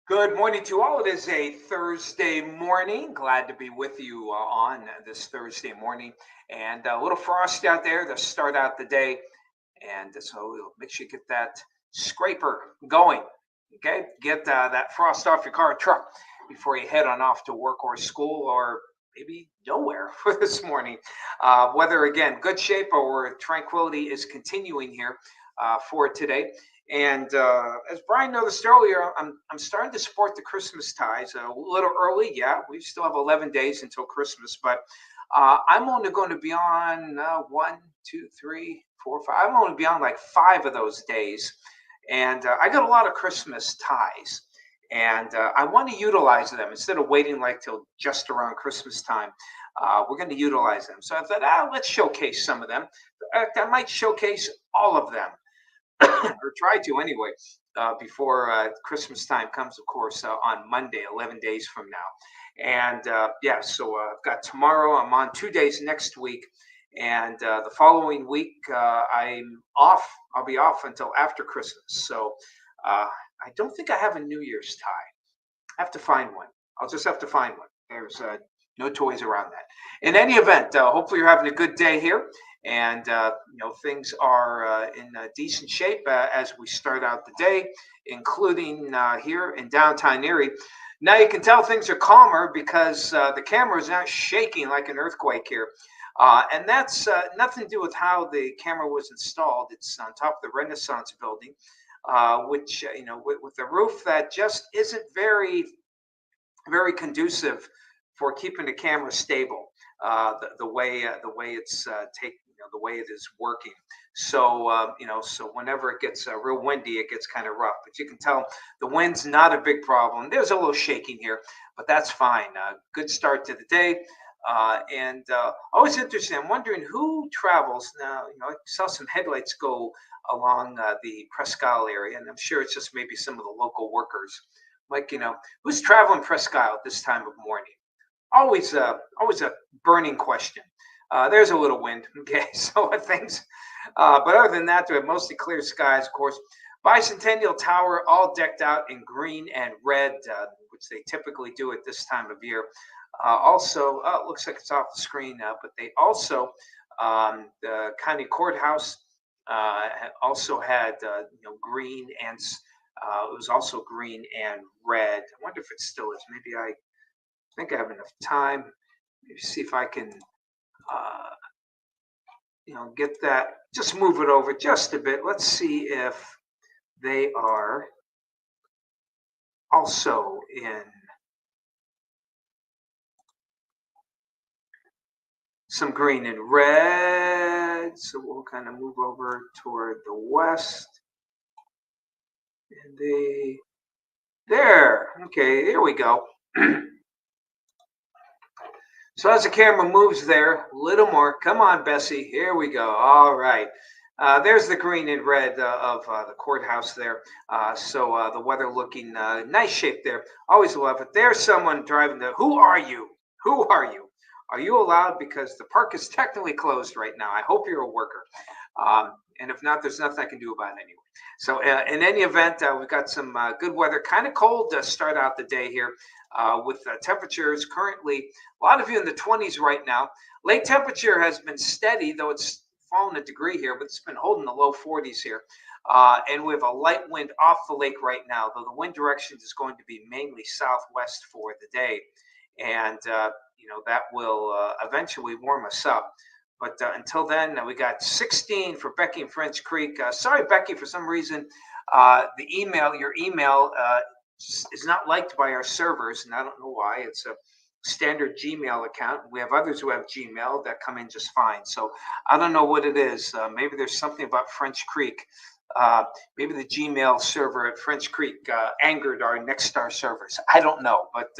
Good morning to all. It is a Thursday morning. Glad to be with you on this Thursday morning. And a little frosty out there to start out the day. And so we'll make sure you get that scraper going. Okay. Get that frost off your car or truck before you head on off to work or school or maybe nowhere for this morning. Weather, again, good shape or tranquility is continuing here for today. And as Brian noticed earlier, I'm starting to support the Christmas ties a little early. Yeah, we still have 11 days until Christmas, but I'm only going to be on one, two, three, four, five. I'm only be on like 5 of those days, and I got a lot of Christmas ties, and I want to utilize them instead of waiting like till just around Christmas time. We're going to utilize them. So I thought, let's showcase some of them. In fact, I might showcase all of them or try to anyway, before Christmas time comes, of course, on Monday, 11 days from now. And yeah, so I've got tomorrow, I'm on 2 days next week. And the following week, I'm off. I'll be off until after Christmas. So I don't think I have a New Year's tie. I have to find one. I'll just have to find one. There's no toys around that. In any event, hopefully you're having a good day here, and things are in decent shape as we start out the day, including here in downtown Erie. Now you can tell things are calmer because the camera is not shaking like an earthquake here. And that's nothing to do with how the camera was installed. It's on top of the Renaissance building, which with the roof that just isn't very conducive for keeping the camera stable. The way it's the way it is working. So so whenever it gets real windy, it gets kind of rough. But you can tell the wind's not a big problem. There's a little shaking here, but that's fine. Good start to the day. And always interesting. I'm wondering who travels now. I saw some headlights go along the Presque Isle area, and I'm sure it's just maybe some of the local workers. Like, who's traveling Presque Isle at this time of morning? Always a burning question. There's a little wind. Okay, so things. But other than that, we have mostly clear skies, of course. Bicentennial Tower all decked out in green and red, which they typically do at this time of year. Also, it looks like it's off the screen now, but they also, the county courthouse also had green and it was also green and red. I wonder if it still is. Maybe I think I have enough time. Maybe see if I can, uh, get that. Just move it over just a bit. Let's see if they are also in some green and red. So we'll kind of move over toward the west. And there. Okay, there we go. So as the camera moves there, a little more. Come on, Bessie. Here we go. All right. There's the green and red of the courthouse there. So the weather looking nice shape there. Always love it. There's someone driving the. Who are you? Who are you? Are you allowed? Because the park is technically closed right now. I hope you're a worker. And if not, there's nothing I can do about it anyway. So in any event, we've got some good weather. Kind of cold to start out the day here with temperatures currently, a lot of you in the 20s right now. Lake temperature has been steady, though it's fallen a degree here, but it's been holding the low 40s here. And we have a light wind off the lake right now, though the wind direction is going to be mainly southwest for the day. And, that will eventually warm us up. But until then, we got 16 for Becky and French Creek. Sorry, Becky, for some reason, your email is not liked by our servers, and I don't know why. It's a standard Gmail account. We have others who have Gmail that come in just fine. So I don't know what it is. Maybe there's something about French Creek. Maybe the Gmail server at French Creek angered our Nexstar servers. I don't know, but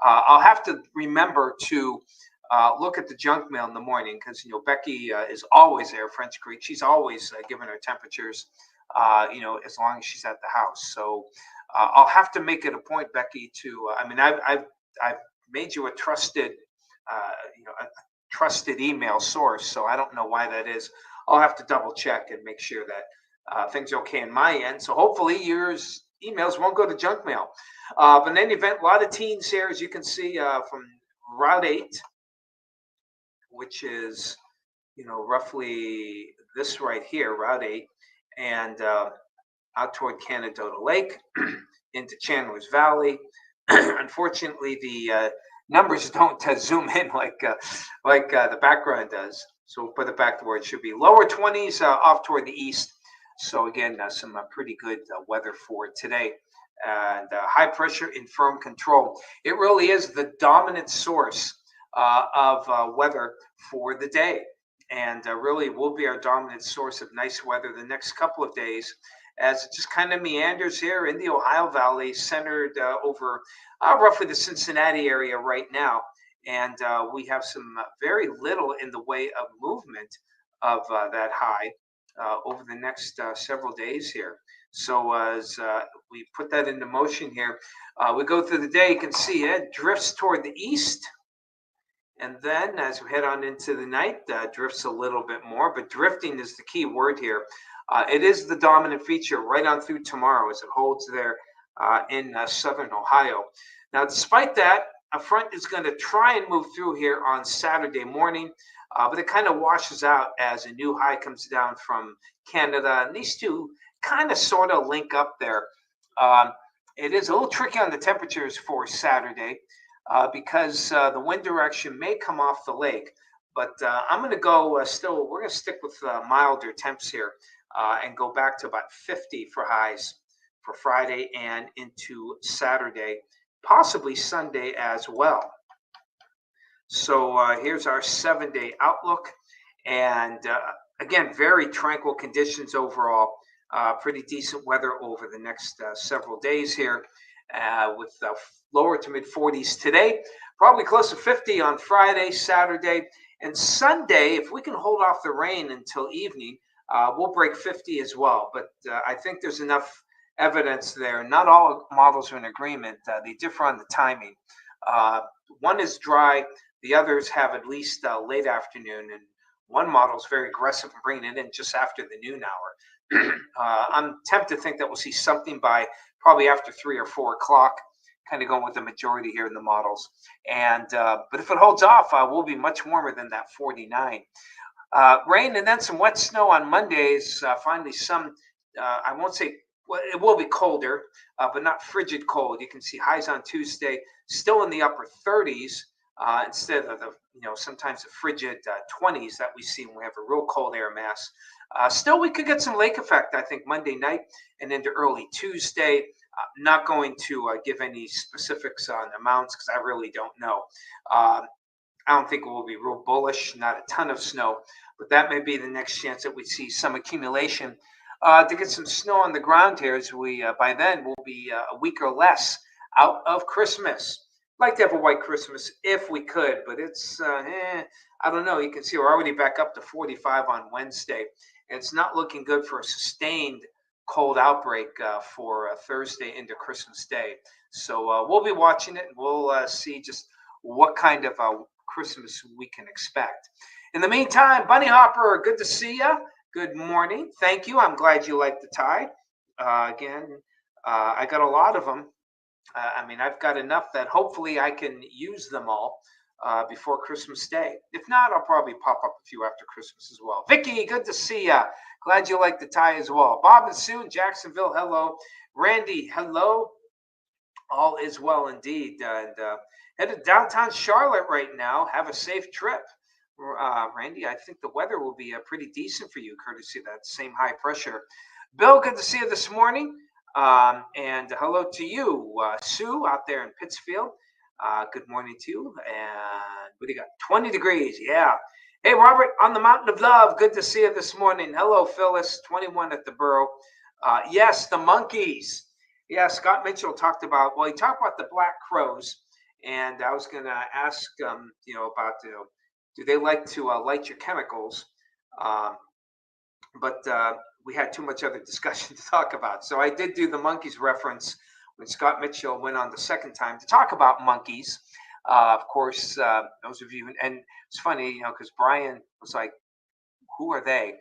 I'll have to remember to look at the junk mail in the morning because Becky is always there. French Creek. She's always giving her temperatures. As long as she's at the house. So I'll have to make it a point, Becky, to. I've made you a trusted, a trusted email source. So I don't know why that is. I'll have to double check and make sure that things are okay on my end. So hopefully yours emails won't go to junk mail. But in any event, a lot of teens here, as you can see, from Route 8, which is, roughly this right here, Route 8, and out toward Canadota Lake into Chandler's Valley. Unfortunately, the numbers don't zoom in like the background does. So we'll put it back to where it should be. Lower 20s off toward the east. So again, some pretty good weather for today. And high pressure in firm control. It really is the dominant source of weather for the day. And really will be our dominant source of nice weather the next couple of days, as it just kind of meanders here in the Ohio Valley, centered over roughly the Cincinnati area right now. And we have some very little in the way of movement of that high over the next several days here. So as we put that into motion here, we go through the day, you can see it drifts toward the east. And then as we head on into the night, drifts a little bit more, but drifting is the key word here. It is the dominant feature right on through tomorrow as it holds there in southern Ohio. Now, despite that, a front is going to try and move through here on Saturday morning, but it kind of washes out as a new high comes down from Canada. And these two kind of sort of link up there. It is a little tricky on the temperatures for Saturday. Because the wind direction may come off the lake. But I'm going to go we're going to stick with milder temps here and go back to about 50 for highs for Friday and into Saturday, possibly Sunday as well. So here's our 7-day outlook. And again, very tranquil conditions overall. Pretty decent weather over the next several days here. With lower to mid 40s today, probably close to 50 on Friday, Saturday, and Sunday. If we can hold off the rain until evening, we'll break 50 as well. But I think there's enough evidence there. Not all models are in agreement. They differ on the timing. One is dry. The others have at least late afternoon, and one model is very aggressive in bringing it in just after the noon hour. I'm tempted to think that we'll see something by probably after 3 or 4 o'clock, kind of going with the majority here in the models. And but if it holds off, we'll be much warmer than that 49. Rain and then some wet snow on Mondays. Finally, some, I won't say, well, it will be colder, but not frigid cold. You can see highs on Tuesday still in the upper 30s instead of the, sometimes the frigid 20s that we see when we have a real cold air mass. Still, we could get some lake effect, I think, Monday night and into early Tuesday. Not going to give any specifics on amounts because I really don't know. I don't think it will be real bullish, not a ton of snow, but that may be the next chance that we see some accumulation to get some snow on the ground here, as we by then will be a week or less out of Christmas. Like to have a white Christmas if we could, but it's I don't know. You can see we're already back up to 45 on Wednesday. It's not looking good for a sustained cold outbreak for Thursday into Christmas Day. So we'll be watching it, and we'll see just what kind of Christmas we can expect. In the meantime, Bunny Hopper, good to see you. Good morning. Thank you. I'm glad you liked the tie. Again, I got a lot of them. I've got enough that hopefully I can use them all before Christmas Day. If not, I'll probably pop up a few after Christmas as well. Vicky, good to see ya. Glad you like the tie as well. Bob and Sue in Jacksonville, hello. Randy, hello. All is well indeed. And headed downtown Charlotte right now. Have a safe trip. Randy, I think the weather will be pretty decent for you, courtesy of that same high pressure. Bill, good to see you this morning. And hello to you, Sue, out there in Pittsfield. Good morning to you. And what do you got? 20 degrees. Yeah. Hey, Robert, on the Mountain of Love. Good to see you this morning. Hello, Phyllis. 21 at the Borough. Yes, the monkeys. Yeah, Scott Mitchell talked about, he talked about the black crows. And I was going to ask, about, do they like to light your chemicals? But we had too much other discussion to talk about. So I did do the monkeys reference when Scott Mitchell went on the second time to talk about monkeys. Of course, those of you, and it's funny, because Brian was like, Who are they?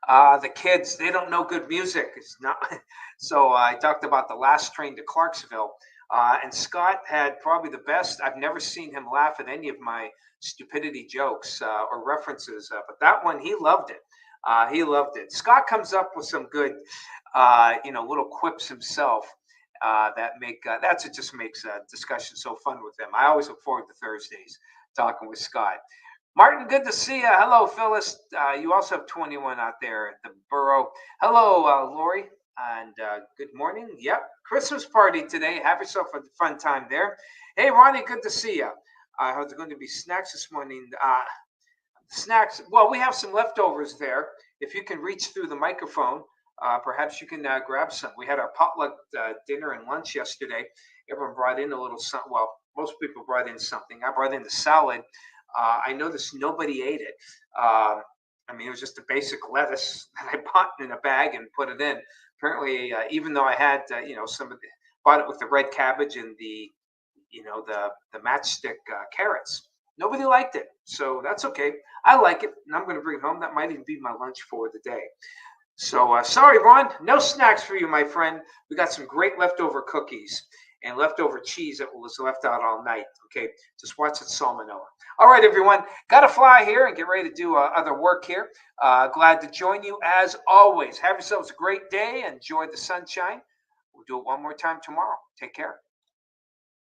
The kids. They don't know good music. It's not. So I talked about the last train to Clarksville, and Scott had probably the best. I've never seen him laugh at any of my stupidity jokes or references, but that one he loved it. He loved it. Scott comes up with some good, little quips himself that make that's it. Just makes discussion so fun with him. I always look forward to Thursdays talking with Scott. Martin, good to see you. Hello, Phyllis. You also have 21 out there at the borough. Hello, Lori, and good morning. Yep, Christmas party today. Have yourself a fun time there. Hey, Ronnie, good to see you. There's going to be snacks this morning. Snacks. Well, we have some leftovers there. If you can reach through the microphone, perhaps you can grab some. We had our potluck dinner and lunch yesterday. Everyone brought in a little something. Well, most people brought in something. I brought in the salad. I noticed nobody ate it. It was just a basic lettuce that I bought in a bag and put it in. Apparently, even though I had, some of the, bought it with the red cabbage and the matchstick carrots. Nobody liked it, so that's okay. I like it, and I'm going to bring it home. That might even be my lunch for the day. So sorry, Ron, no snacks for you, my friend. We got some great leftover cookies and leftover cheese that was left out all night. Okay, just watch it salmonella. All right, everyone, got to fly here and get ready to do other work here. Glad to join you as always. Have yourselves a great day. Enjoy the sunshine. We'll do it one more time tomorrow. Take care.